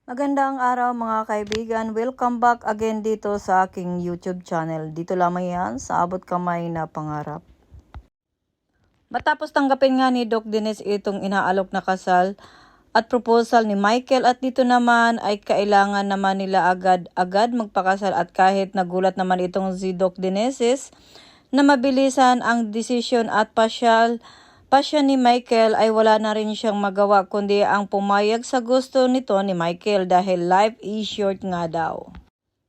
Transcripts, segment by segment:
Magandang araw mga kaibigan. Welcome back again dito sa aking YouTube channel. Dito lamang yan sa Abot Kamay na Pangarap. Matapos tanggapin nga ni Doc Dennis itong inaalok na kasal at proposal ni Michael, at dito naman ay kailangan naman nila agad-agad magpakasal, at kahit nagulat naman itong si Doc Dennis na mabilisan ang desisyon at pasya ni Michael, ay wala na rin siyang magawa kundi ang pumayag sa gusto nito ni Michael dahil life is short nga daw.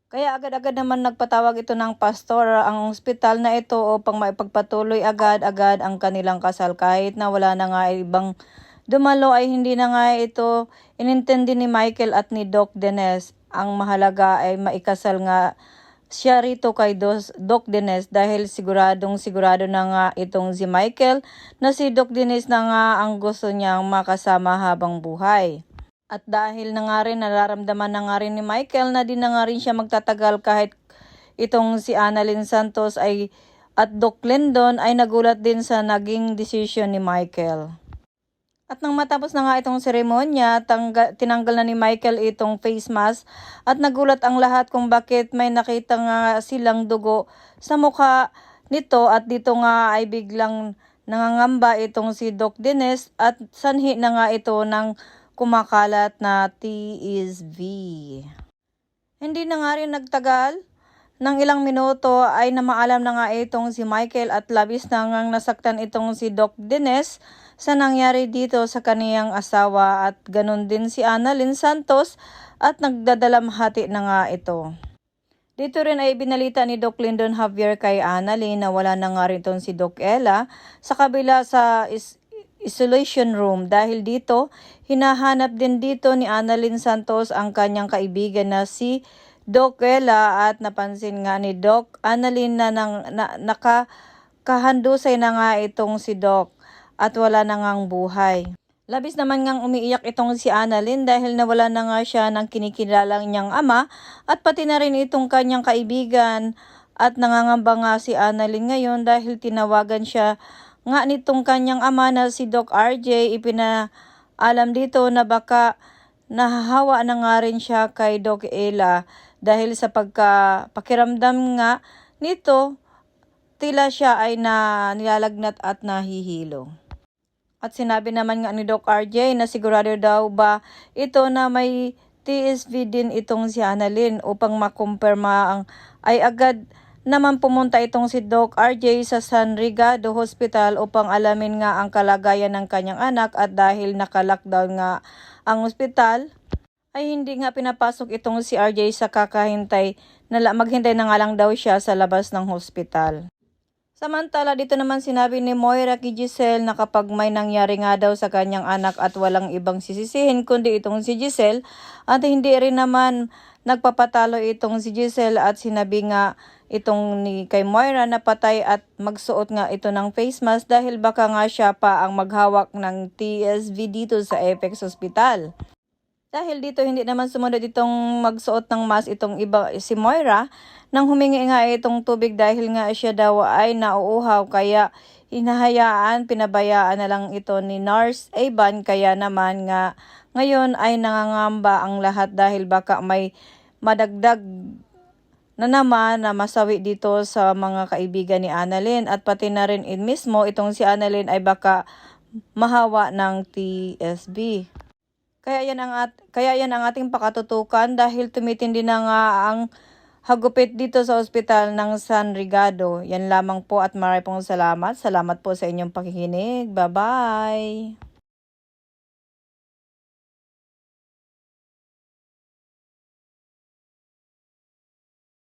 Kaya agad-agad naman nagpatawag ito ng pastor ang ospital na ito upang maipagpatuloy agad-agad ang kanilang kasal, kahit na wala na nga ibang dumalo ay hindi na nga ito inintindi ni Michael at ni Doc Dennis. Ang mahalaga ay maikasal nga siya rito kay Doc Dennis dahil sigurado na nga itong si Michael na si Doc Dennis na nga ang gusto niyang makasama habang buhay. At dahil na nga rin nararamdaman na nga rin ni Michael na di na nga rin siya magtatagal kahit itong si Annalyn Santos at Doc Lindon ay nagulat din sa naging desisyon ni Michael. At nang matapos na nga itong seremonya, tinanggal na ni Michael itong face mask at nagulat ang lahat kung bakit may nakita nga silang dugo sa mukha nito, at dito nga ay biglang nangangamba itong si Doc Dennis at sanhi na nga ito ng kumakalat na TSV. Hindi na nga rin nagtagal. Nang ilang minuto ay namaalam na nga itong si Michael at labis na ngang nasaktan itong si Doc Dennis sa nangyari dito sa kaniyang asawa, at ganun din si Annalyn Santos at nagdadalamhati na nga ito. Dito rin ay binalita ni Doc Lindon Javier kay Annalyn na wala na nga rin itong si Doc Ella sa kabila sa isolation room. Dahil dito, hinahanap din dito ni Annalyn Santos ang kanyang kaibigan na si Doc Ella, at napansin nga ni Doc Annalyn na nakakahandusay na nga itong si Doc at wala na ngang buhay. Labis naman ngang umiiyak itong si Annalyn dahil nawala na nga siya ng kinikilalang niyang ama at pati na rin itong kanyang kaibigan, at nangangamba nga si Annalyn ngayon dahil tinawagan siya nga nitong kanyang ama na si Doc RJ. Ipinaalam dito na baka nahahawa na nga rin siya kay Doc Ella dahil sa pakiramdam nga nito tila siya ay nilalagnat at nahihilo. At sinabi naman nga ni Doc RJ na sigurado daw ba ito na may TSV din itong si Annalyn. Upang makumpirma ay agad naman pumunta itong si Doc RJ sa San Rigado Hospital upang alamin nga ang kalagayan ng kanyang anak, at dahil naka-lockdown nga ang ospital ay hindi nga pinapasok itong si RJ sa kakahintay maghintay na nga lang daw siya sa labas ng hospital. Samantala dito naman sinabi ni Moira kay Giselle na kapag may nangyari nga daw sa kanyang anak at walang ibang sisisihin kundi itong si Giselle, at hindi rin naman nagpapatalo itong si Giselle, at sinabi nga itong kay Moira na patay at magsuot nga ito ng face mask dahil baka nga siya pa ang maghawak ng TSV dito sa Apex Hospital. Dahil dito hindi naman sumunod itong magsuot ng mask itong iba si Moira nang humingi nga itong tubig dahil nga siya daw ay nauuhaw, kaya pinabayaan na lang ito ni Nurse Evan. Kaya naman nga ngayon ay nangangamba ang lahat dahil baka may madagdag na naman na masawi dito sa mga kaibigan ni Annalyn, at pati na rin mismo itong si Annalyn ay baka mahawa ng TSB. Kaya yan ang ating pakatutukan dahil tumitindi na nga ang hagupit dito sa ospital ng San Rigado. Yan lamang po at maraming pong salamat. Salamat po sa inyong pakikinig. Bye-bye!